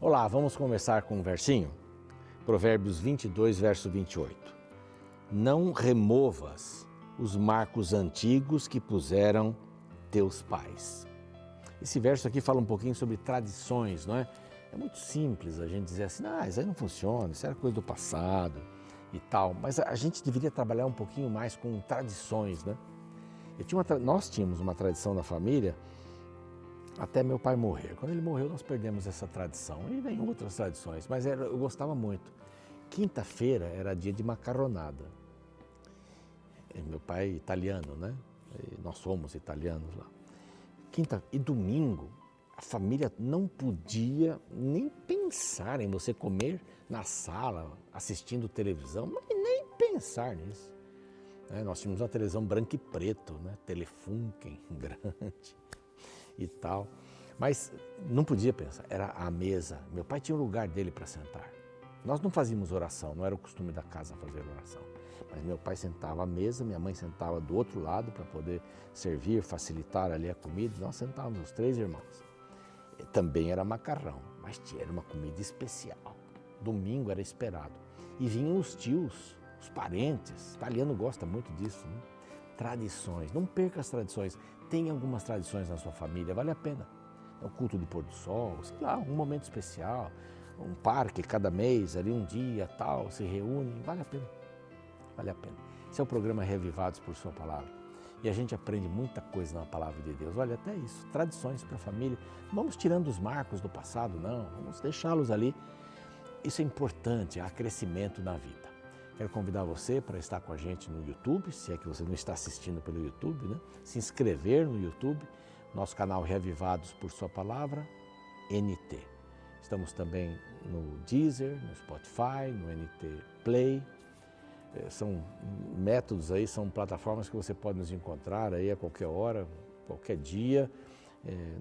Olá, vamos começar com um versinho? Provérbios 22, verso 28. Não removas os marcos antigos que puseram teus pais. Esse verso aqui fala um pouquinho sobre tradições, não é? É muito simples a gente dizer assim, isso aí não funciona, isso era coisa do passado e tal. Mas a gente deveria trabalhar um pouquinho mais com tradições, né? Nós tínhamos uma tradição na família até meu pai morrer. Quando ele morreu, nós perdemos essa tradição. E vem outras tradições, mas eu gostava muito. Quinta-feira era dia de macarronada. Meu pai é italiano, né? E nós somos italianos lá. Quinta e domingo, a família não podia nem pensar em você comer na sala, assistindo televisão, mas nem pensar nisso. Nós tínhamos uma televisão branca e preto, né? Telefunken grande e tal. Mas não podia pensar, era a mesa. Meu pai tinha um lugar dele para sentar. Nós não fazíamos oração, não era o costume da casa fazer oração. Mas meu pai sentava à mesa, minha mãe sentava do outro lado para poder servir, facilitar ali a comida. Nós sentávamos os três irmãos. Também era macarrão, mas era uma comida especial. Domingo era esperado. E vinham os tios, os parentes. O italiano gosta muito disso, né? Tradições, não perca as tradições. Tem algumas tradições na sua família, vale a pena. É o culto de pôr do sol, sei lá, um momento especial, um parque cada mês, ali um dia, tal, se reúne, vale a pena. Vale a pena. Esse é o programa Reavivados por Sua Palavra. E a gente aprende muita coisa na Palavra de Deus. Olha, até isso, tradições para a família. Não vamos tirando os marcos do passado, não, vamos deixá-los ali. Isso é importante, há crescimento na vida. Quero convidar você para estar com a gente no YouTube, se é que você não está assistindo pelo YouTube, né? Se inscrever no YouTube, nosso canal Reavivados por Sua Palavra, NT. Estamos também no Deezer, no Spotify, no NT Play. São métodos aí, são plataformas que você pode nos encontrar aí a qualquer hora, qualquer dia,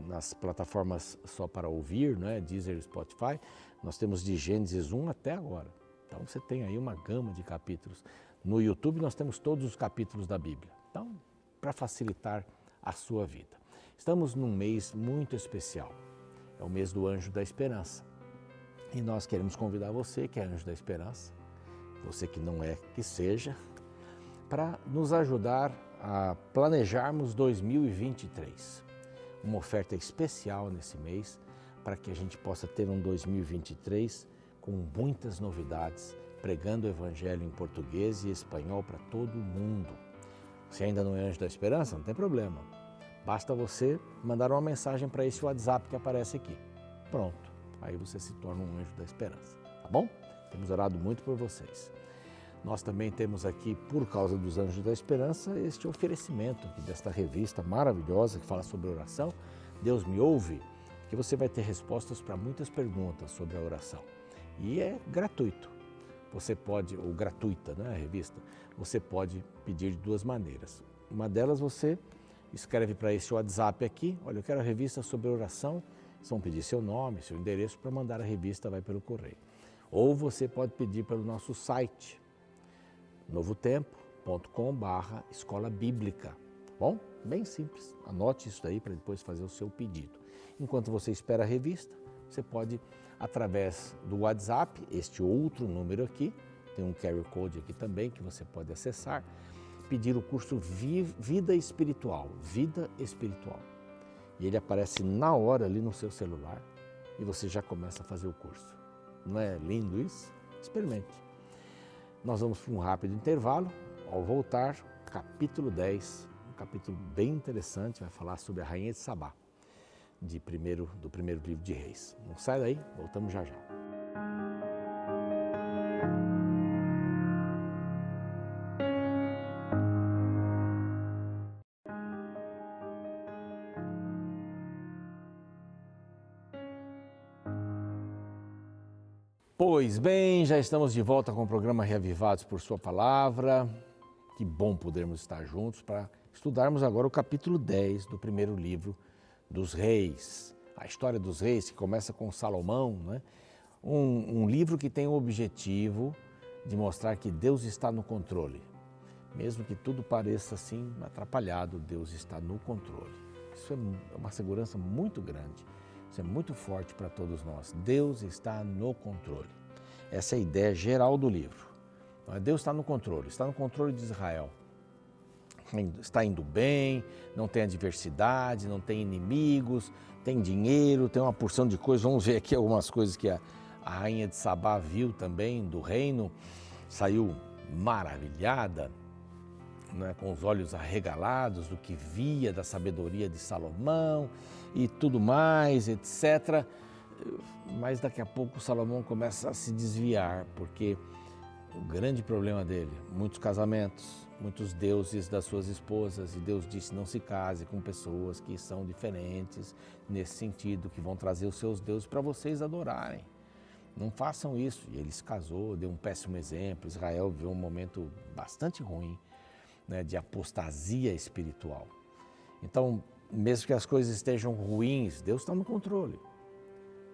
nas plataformas só para ouvir, né? Deezer e Spotify. Nós temos de Gênesis 1 até agora. Então você tem aí uma gama de capítulos. No YouTube nós temos todos os capítulos da Bíblia. Então, para facilitar a sua vida. Estamos num mês muito especial. É o mês do Anjo da Esperança. E nós queremos convidar você, que é Anjo da Esperança, você que não é, que seja, para nos ajudar a planejarmos 2023. Uma oferta especial nesse mês para que a gente possa ter um 2023 com muitas novidades, pregando o Evangelho em português e espanhol para todo mundo. Se ainda não é Anjo da Esperança, não tem problema. Basta você mandar uma mensagem para esse WhatsApp que aparece aqui. Pronto, aí você se torna um Anjo da Esperança, tá bom? Temos orado muito por vocês. Nós também temos aqui, por causa dos Anjos da Esperança, este oferecimento aqui desta revista maravilhosa que fala sobre oração. Deus me ouve, que você vai ter respostas para muitas perguntas sobre a oração. E é gratuito. Você pode, ou gratuita, né, a revista, você pode pedir de duas maneiras. Uma delas você escreve para esse WhatsApp aqui, olha, eu quero a revista sobre oração, vocês vão pedir seu nome, seu endereço para mandar a revista, vai pelo correio. Ou você pode pedir pelo nosso site, novotempo.com/escola bíblica, tá bom? Bem simples, anote isso daí para depois fazer o seu pedido. Enquanto você espera a revista, você pode, através do WhatsApp, este outro número aqui, tem um QR Code aqui também que você pode acessar, pedir o curso Vida Espiritual, Vida Espiritual. E ele aparece na hora ali no seu celular e você já começa a fazer o curso. Não é lindo isso? Experimente. Nós vamos para um rápido intervalo. Ao voltar, capítulo 10, um capítulo bem interessante, vai falar sobre a Rainha de Sabá, do primeiro livro de Reis. Não sai daí, voltamos já já. Pois bem, já estamos de volta com o programa Reavivados por Sua Palavra. Que bom podermos estar juntos para estudarmos agora o capítulo 10 do primeiro livro dos Reis. A história dos reis que começa com Salomão, né? Um livro que tem o objetivo de mostrar que Deus está no controle. Mesmo que tudo pareça assim atrapalhado, Deus está no controle. Isso é uma segurança muito grande. Isso é muito forte para todos nós. Deus está no controle. Essa é a ideia geral do livro. Deus está no controle de Israel. Está indo bem, não tem adversidade, não tem inimigos, tem dinheiro, tem uma porção de coisas. Vamos ver aqui algumas coisas que a rainha de Sabá viu também do reino. Saiu maravilhada, né, com os olhos arregalados do que via da sabedoria de Salomão e tudo mais, etc. Mas daqui a pouco Salomão começa a se desviar, porque o grande problema dele, muitos casamentos, muitos deuses das suas esposas, e Deus disse: não se case com pessoas que são diferentes nesse sentido, que vão trazer os seus deuses para vocês adorarem. Não façam isso. E ele se casou, deu um péssimo exemplo. Israel viveu um momento bastante ruim, né, de apostasia espiritual. Então, mesmo que as coisas estejam ruins, Deus está no controle.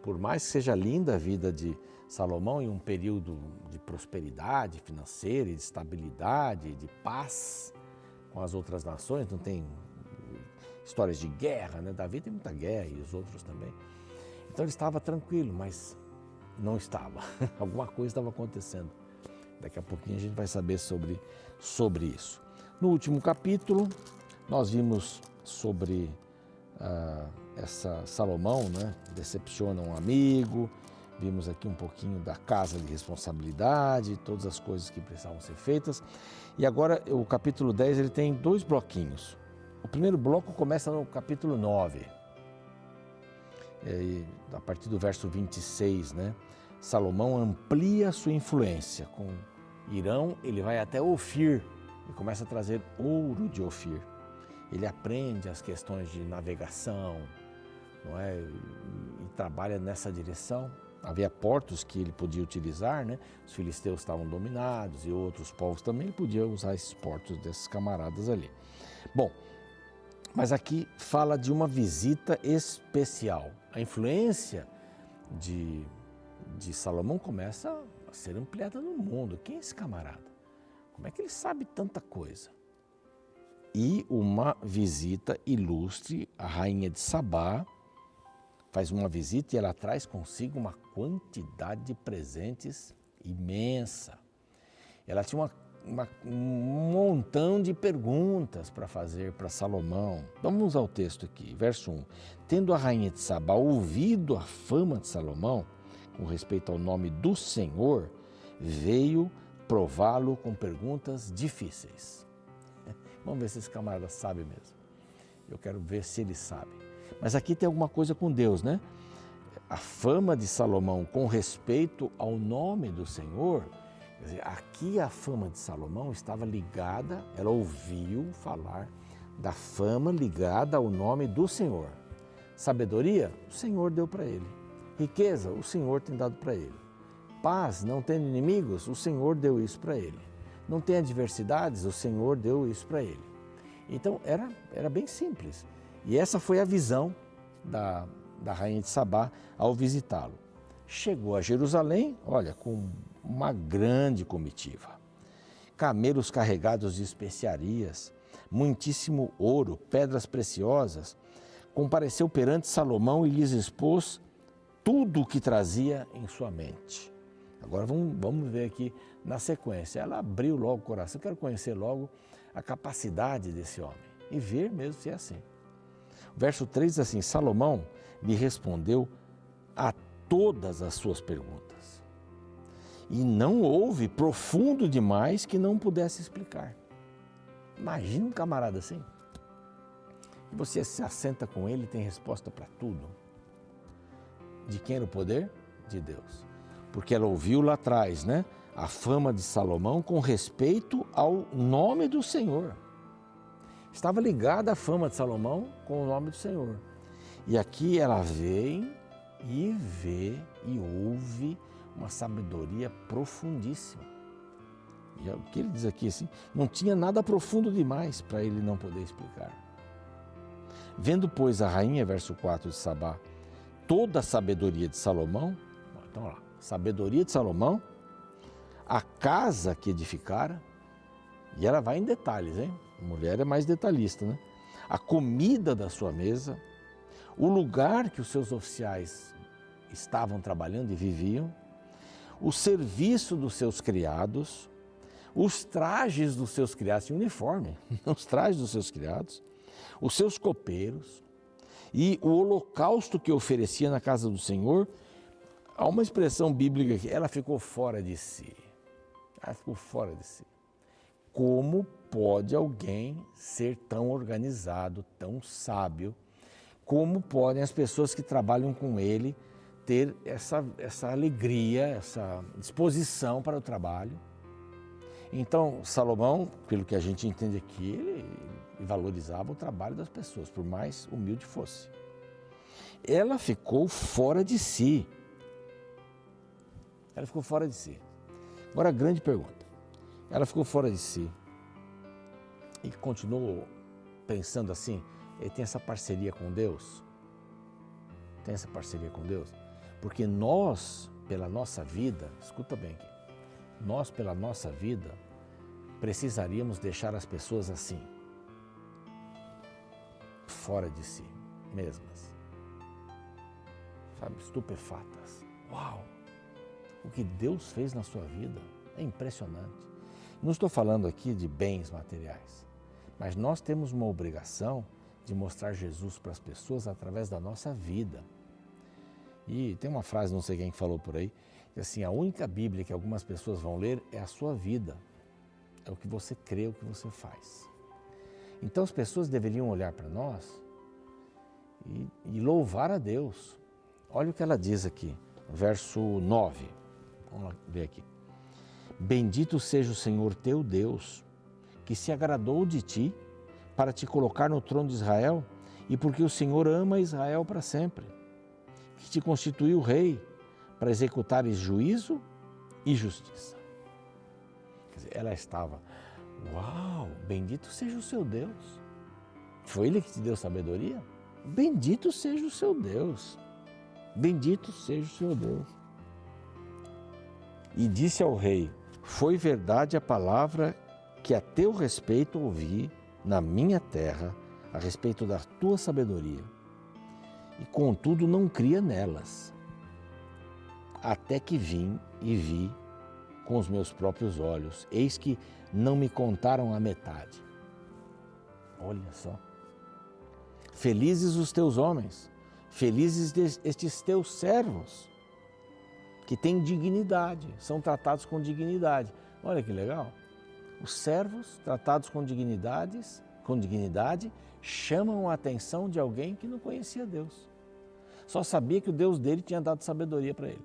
Por mais que seja linda a vida de Salomão em um período de prosperidade financeira, de estabilidade, de paz com as outras nações, não tem histórias de guerra, né? Davi tem muita guerra e os outros também. Então ele estava tranquilo, mas não estava. Alguma coisa estava acontecendo. Daqui a pouquinho a gente vai saber sobre isso. No último capítulo, nós vimos sobre essa Salomão, né? Decepciona um amigo. Vimos aqui um pouquinho da casa de responsabilidade, todas as coisas que precisavam ser feitas. E agora o capítulo 10 ele tem 2 bloquinhos. O primeiro bloco começa no capítulo 9. A partir do verso 26, né? Salomão amplia sua influência. Com Irão, ele vai até Ofir e começa a trazer ouro de Ofir. Ele aprende as questões de navegação, não é? E trabalha nessa direção. Havia portos que ele podia utilizar, né? Os filisteus estavam dominados e outros povos também podiam usar esses portos desses camaradas ali. Bom, mas aqui fala de uma visita especial. A influência de Salomão começa a ser ampliada no mundo. Quem é esse camarada? Como é que ele sabe tanta coisa? E uma visita ilustre, a rainha de Sabá faz uma visita e ela traz consigo uma quantidade de presentes imensa. Ela tinha um montão de perguntas para fazer para Salomão. Vamos ao texto aqui, verso 1. Tendo a rainha de Sabá ouvido a fama de Salomão, com respeito ao nome do Senhor, veio prová-lo com perguntas difíceis. Vamos ver se esse camarada sabe mesmo. Eu quero ver se ele sabe. Mas aqui tem alguma coisa com Deus, né? A fama de Salomão com respeito ao nome do Senhor, quer dizer, aqui a fama de Salomão estava ligada, ela ouviu falar da fama ligada ao nome do Senhor. Sabedoria, o Senhor deu para ele. Riqueza, o Senhor tem dado para ele. Paz, não tendo inimigos, o Senhor deu isso para ele. Não tem adversidades, o Senhor deu isso para ele. Então era bem simples. E essa foi a visão da rainha de Sabá ao visitá-lo. Chegou a Jerusalém, olha, com uma grande comitiva. Camelos carregados de especiarias, muitíssimo ouro, pedras preciosas. Compareceu perante Salomão e lhes expôs tudo o que trazia em sua mente. Agora vamos ver aqui na sequência. Ela abriu logo o coração. Eu quero conhecer logo a capacidade desse homem e ver mesmo se é assim. O verso 3 diz assim: Salomão lhe respondeu a todas as suas perguntas. E não houve profundo demais que não pudesse explicar. Imagina um camarada assim. E você se assenta com ele e tem resposta para tudo. De quem era o poder? De Deus. Porque ela ouviu lá atrás, né? A fama de Salomão com respeito ao nome do Senhor. Estava ligada a fama de Salomão com o nome do Senhor. E aqui ela vem e vê e ouve uma sabedoria profundíssima. E o que ele diz aqui assim, não tinha nada profundo demais para ele não poder explicar. Vendo, pois, a rainha, verso 4 de Sabá, toda a sabedoria de Salomão, então lá, sabedoria de Salomão, a casa que edificara, e ela vai em detalhes, hein? A mulher é mais detalhista, né? A comida da sua mesa, o lugar que os seus oficiais estavam trabalhando e viviam, o serviço dos seus criados, os trajes dos seus criados, uniforme, os trajes dos seus criados, os seus copeiros e o holocausto que oferecia na casa do Senhor. Há uma expressão bíblica aqui, ela ficou fora de si. Ela ficou fora de si. Como pode alguém ser tão organizado, tão sábio? Como podem as pessoas que trabalham com ele ter essa alegria, essa disposição para o trabalho? Então, Salomão, pelo que a gente entende aqui, ele valorizava o trabalho das pessoas, por mais humilde fosse. Ela ficou fora de si. Ela ficou fora de si. Agora, a grande pergunta. Ela ficou fora de si e continuou pensando assim, ele tem essa parceria com Deus? Tem essa parceria com Deus? Porque nós, pela nossa vida, escuta bem aqui, nós, pela nossa vida, precisaríamos deixar as pessoas assim, fora de si mesmas, sabe, estupefatas. Uau! O que Deus fez na sua vida é impressionante. Não estou falando aqui de bens materiais, mas nós temos uma obrigação de mostrar Jesus para as pessoas através da nossa vida. E tem uma frase, não sei quem falou por aí, que assim, a única Bíblia que algumas pessoas vão ler é a sua vida. É o que você crê, o que você faz. Então as pessoas deveriam olhar para nós e louvar a Deus. Olha o que ela diz aqui, verso 9. Vamos lá ver aqui. Bendito seja o Senhor teu Deus, que se agradou de ti para te colocar no trono de Israel, e porque o Senhor ama Israel para sempre, que te constituiu rei para executares juízo e justiça. Quer dizer, ela estava, uau, bendito seja o seu Deus. Foi Ele que te deu sabedoria? Bendito seja o seu Deus. Bendito seja o seu Deus. E disse ao rei, foi verdade a palavra que a teu respeito ouvi na minha terra, a respeito da tua sabedoria, e contudo não cria nelas, até que vim e vi com os meus próprios olhos, eis que não me contaram a metade. Olha só, felizes os teus homens, felizes estes teus servos, que têm dignidade, são tratados com dignidade. Olha que legal. Os servos tratados com dignidade, chamam a atenção de alguém que não conhecia Deus. Só sabia que o Deus dele tinha dado sabedoria para ele.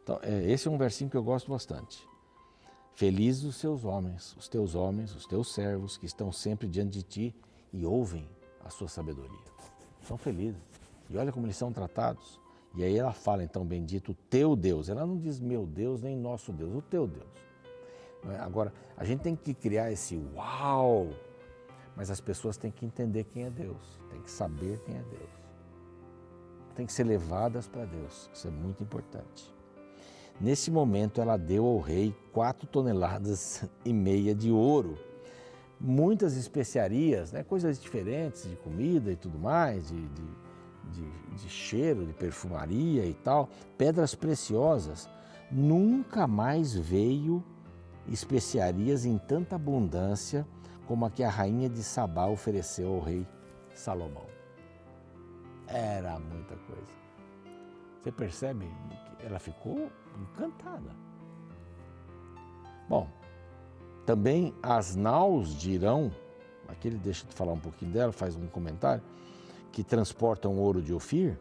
Então, esse é um versinho que eu gosto bastante. Felizes os seus homens, os teus servos, que estão sempre diante de ti e ouvem a sua sabedoria. São felizes. E olha como eles são tratados. E aí ela fala, então, bendito o teu Deus. Ela não diz meu Deus, nem nosso Deus, o teu Deus. Agora, a gente tem que criar esse uau, mas as pessoas têm que entender quem é Deus, têm que saber quem é Deus, têm que ser levadas para Deus, isso é muito importante. Nesse momento, ela deu ao rei 4,5 toneladas de ouro, muitas especiarias, né, coisas diferentes de comida e tudo mais, de cheiro, de perfumaria e tal, pedras preciosas. Nunca mais veio especiarias em tanta abundância como a que a rainha de Sabá ofereceu ao rei Salomão. Era muita coisa. Você percebe que ela ficou encantada. Bom, também as naus de Irão, aqui ele deixa de falar um pouquinho dela, faz um comentário, que transportam ouro de Ofir,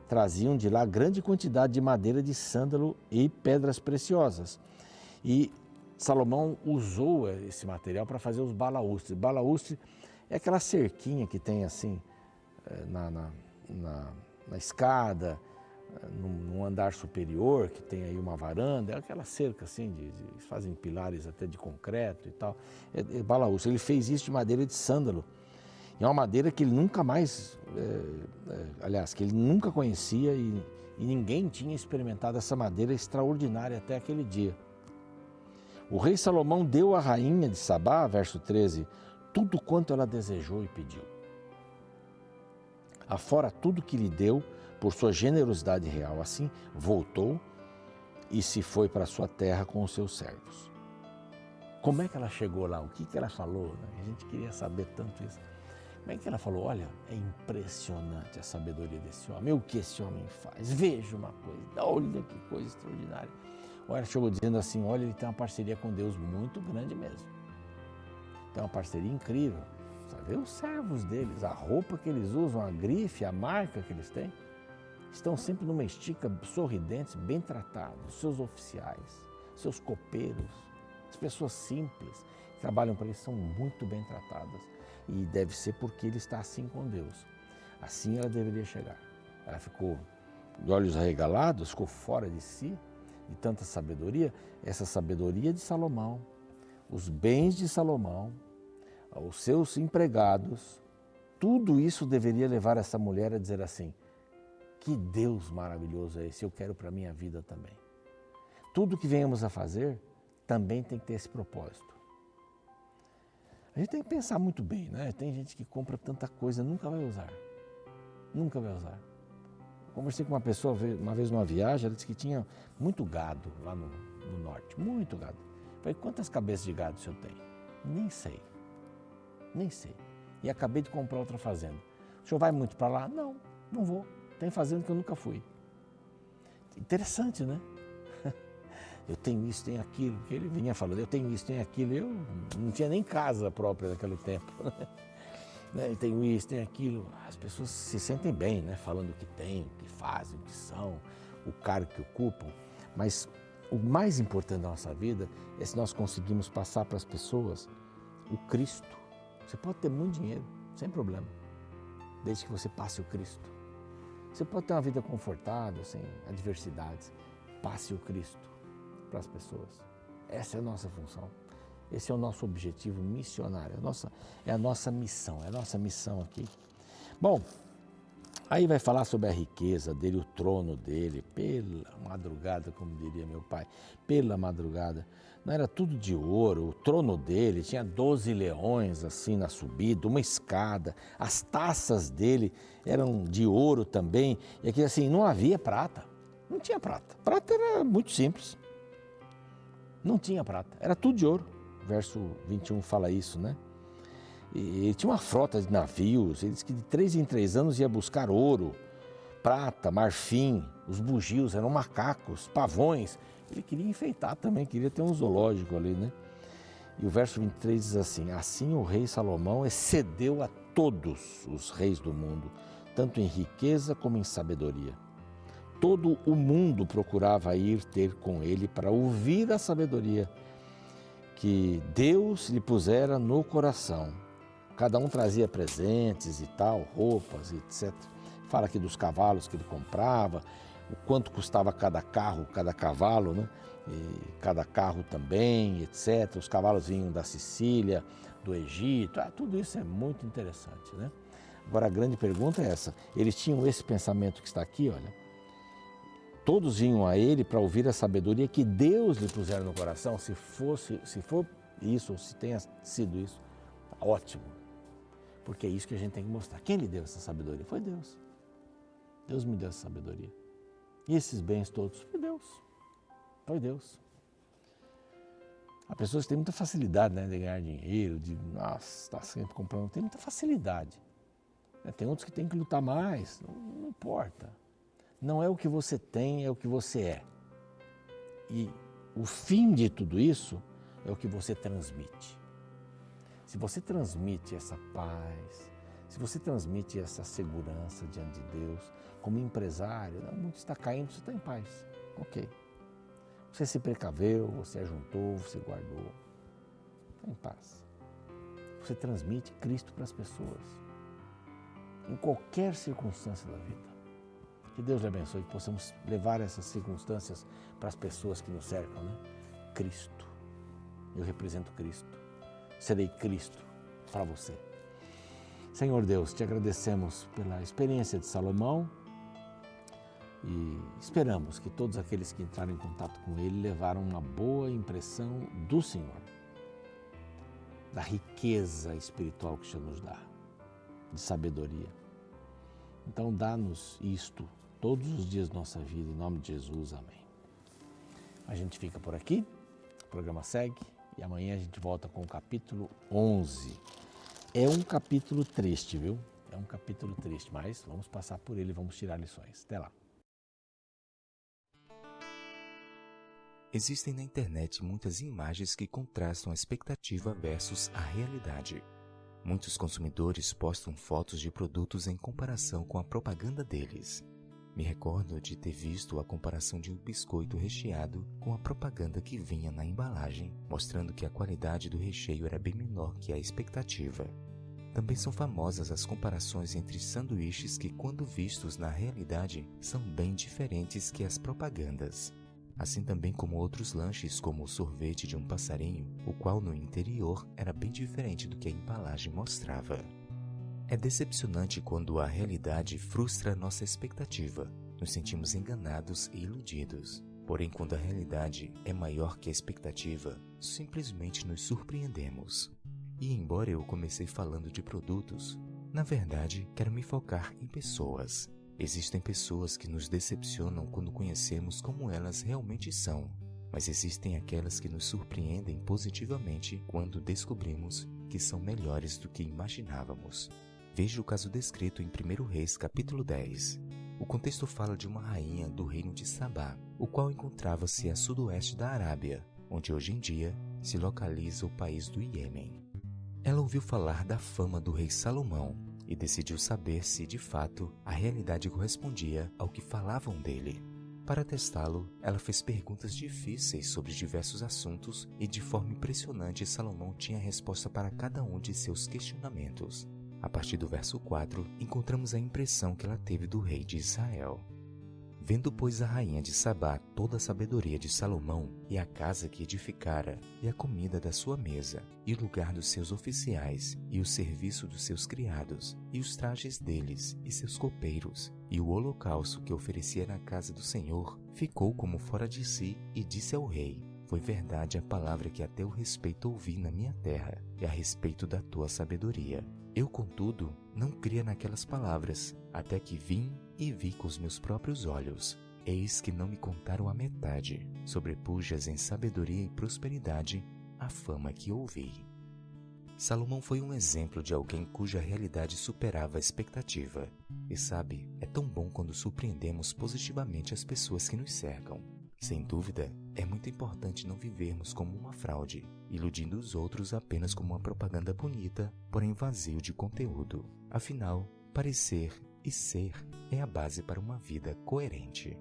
traziam de lá grande quantidade de madeira de sândalo e pedras preciosas. E Salomão usou esse material para fazer os balaústres. Balaústre é aquela cerquinha que tem assim na escada, num andar superior, que tem aí uma varanda, é aquela cerca assim, fazem pilares até de concreto e tal. É balaústre. Ele fez isso de madeira de sândalo. É uma madeira que ele nunca mais, que ele nunca conhecia e ninguém tinha experimentado essa madeira extraordinária até aquele dia. O rei Salomão deu à rainha de Sabá, verso 13, tudo quanto ela desejou e pediu. afora tudo que lhe deu por sua generosidade real. Assim, voltou e se foi para a sua terra com os seus servos. Como é que ela chegou lá? O que ela falou? A gente queria saber tanto isso. Como é que ela falou? Olha, é impressionante a sabedoria desse homem. O que esse homem faz? Veja uma coisa. Olha que coisa extraordinária. Ou ela chegou dizendo assim, olha, ele tem uma parceria com Deus muito grande mesmo. Tem uma parceria incrível. Você vê os servos deles, a roupa que eles usam, a grife, a marca que eles têm. Estão sempre numa estica, sorridentes, bem tratados. Seus oficiais, seus copeiros, as pessoas simples que trabalham para eles são muito bem tratadas. E deve ser porque ele está assim com Deus. Assim ela deveria chegar. Ela ficou de olhos arregalados, ficou fora de si, de tanta sabedoria. Essa sabedoria de Salomão, os bens de Salomão, os seus empregados, tudo isso deveria levar essa mulher a dizer assim, que Deus maravilhoso é esse, eu quero para a minha vida também. Tudo que venhamos a fazer também tem que ter esse propósito. A gente tem que pensar muito bem, né? Tem gente que compra tanta coisa, nunca vai usar. Nunca vai usar. Conversei com uma pessoa uma vez numa viagem, ela disse que tinha muito gado lá no norte, muito gado. Falei, quantas cabeças de gado o senhor tem? Nem sei. E acabei de comprar outra fazenda. O senhor vai muito para lá? Não, não vou. Tem fazenda que eu nunca fui. Interessante, né? Eu tenho isso, tenho aquilo, que ele vinha falando, eu tenho isso, tenho aquilo, eu não tinha nem casa própria naquele tempo, né? Eu tenho isso, tenho aquilo, as pessoas se sentem bem, né? Falando o que tem, o que fazem, o que são, o cargo que ocupam, mas o mais importante da nossa vida é se nós conseguimos passar para as pessoas o Cristo. Você pode ter muito dinheiro, sem problema, desde que você passe o Cristo. Você pode ter uma vida confortável, sem adversidades, passe o Cristo para as pessoas. Essa é a nossa função, esse é o nosso objetivo missionário, é a nossa missão aqui. Bom, aí vai falar sobre a riqueza dele, o trono dele, pela madrugada, como diria meu pai, pela madrugada. Não era tudo de ouro, o trono dele tinha 12 leões assim na subida, uma escada, as taças dele eram de ouro também, e aqui assim, não havia prata, não tinha prata, prata era muito simples. Não tinha prata, era tudo de ouro. Verso 21 fala isso, né? E ele tinha uma frota de navios, ele disse que de 3 em 3 anos ia buscar ouro, prata, marfim, os bugios eram macacos, pavões. Ele queria enfeitar também, queria ter um zoológico ali, né? E o verso 23 diz assim, assim o rei Salomão excedeu a todos os reis do mundo, tanto em riqueza como em sabedoria. Todo o mundo procurava ir ter com ele para ouvir a sabedoria que Deus lhe pusera no coração. Cada um trazia presentes e tal, roupas, etc. Fala aqui dos cavalos que ele comprava, o quanto custava cada carro, cada cavalo, né? E cada carro também, etc. Os cavalos vinham da Sicília, do Egito, tudo isso é muito interessante, né? Agora a grande pergunta é essa, eles tinham esse pensamento que está aqui, olha, todos vinham a ele para ouvir a sabedoria que Deus lhe pusera no coração. Se for isso, ou se tenha sido isso, ótimo. Porque é isso que a gente tem que mostrar. Quem lhe deu essa sabedoria? Foi Deus. Deus me deu essa sabedoria. E esses bens todos? Foi Deus. Foi Deus. Há pessoas que têm muita facilidade, né, de ganhar dinheiro, nossa, está sempre comprando. Tem muita facilidade. Tem outros que têm que lutar mais. Não importa. Não é o que você tem, é o que você é. E o fim de tudo isso é o que você transmite. Se você transmite essa paz, se você transmite essa segurança diante de Deus, como empresário, o mundo está caindo, você está em paz. Ok. Você se precaveu, você ajuntou, você guardou. Está em paz. Você transmite Cristo para as pessoas, em qualquer circunstância da vida. Que Deus lhe abençoe, que possamos levar essas circunstâncias para as pessoas que nos cercam, né? Cristo. Eu represento Cristo. Serei Cristo para você. Senhor Deus, te agradecemos pela experiência de Salomão e esperamos que todos aqueles que entraram em contato com ele levaram uma boa impressão do Senhor, da riqueza espiritual que o Senhor nos dá, de sabedoria. Então dá-nos isto todos os dias da nossa vida, em nome de Jesus, amém. A gente fica por aqui, o programa segue e amanhã a gente volta com o capítulo 11. É um capítulo triste, viu? É um capítulo triste, mas vamos passar por ele e vamos tirar lições. Até lá. Existem na internet muitas imagens que contrastam a expectativa versus a realidade. Muitos consumidores postam fotos de produtos em comparação com a propaganda deles. Me recordo de ter visto a comparação de um biscoito recheado com a propaganda que vinha na embalagem, mostrando que a qualidade do recheio era bem menor que a expectativa. Também são famosas as comparações entre sanduíches que, quando vistos na realidade, são bem diferentes que as propagandas. Assim também como outros lanches, como o sorvete de um passarinho, o qual no interior era bem diferente do que a embalagem mostrava. É decepcionante quando a realidade frustra nossa expectativa. Nos sentimos enganados e iludidos. Porém, quando a realidade é maior que a expectativa, simplesmente nos surpreendemos. E embora eu comecei falando de produtos, na verdade quero me focar em pessoas. Existem pessoas que nos decepcionam quando conhecemos como elas realmente são, mas existem aquelas que nos surpreendem positivamente quando descobrimos que são melhores do que imaginávamos. Veja o caso descrito em 1 Reis, capítulo 10. O contexto fala de uma rainha do reino de Sabá, o qual encontrava-se a sudoeste da Arábia, onde hoje em dia se localiza o país do Iêmen. Ela ouviu falar da fama do rei Salomão e decidiu saber se, de fato, a realidade correspondia ao que falavam dele. Para testá-lo, ela fez perguntas difíceis sobre diversos assuntos e, de forma impressionante, Salomão tinha resposta para cada um de seus questionamentos. A partir do verso 4, encontramos a impressão que ela teve do rei de Israel. Vendo, pois, a rainha de Sabá toda a sabedoria de Salomão, e a casa que edificara, e a comida da sua mesa, e o lugar dos seus oficiais, e o serviço dos seus criados, e os trajes deles, e seus copeiros, e o holocausto que oferecia na casa do Senhor, ficou como fora de si, e disse ao rei: Foi verdade a palavra que a teu respeito ouvi na minha terra, e a respeito da tua sabedoria. Eu, contudo, não cria naquelas palavras, até que vim e vi com os meus próprios olhos. Eis que não me contaram a metade. Sobrepujas em sabedoria e prosperidade a fama que ouvi. Salomão foi um exemplo de alguém cuja realidade superava a expectativa. E sabe, é tão bom quando surpreendemos positivamente as pessoas que nos cercam. Sem dúvida, é muito importante não vivermos como uma fraude, iludindo os outros apenas como uma propaganda bonita, porém vazio de conteúdo. Afinal, parecer e ser é a base para uma vida coerente.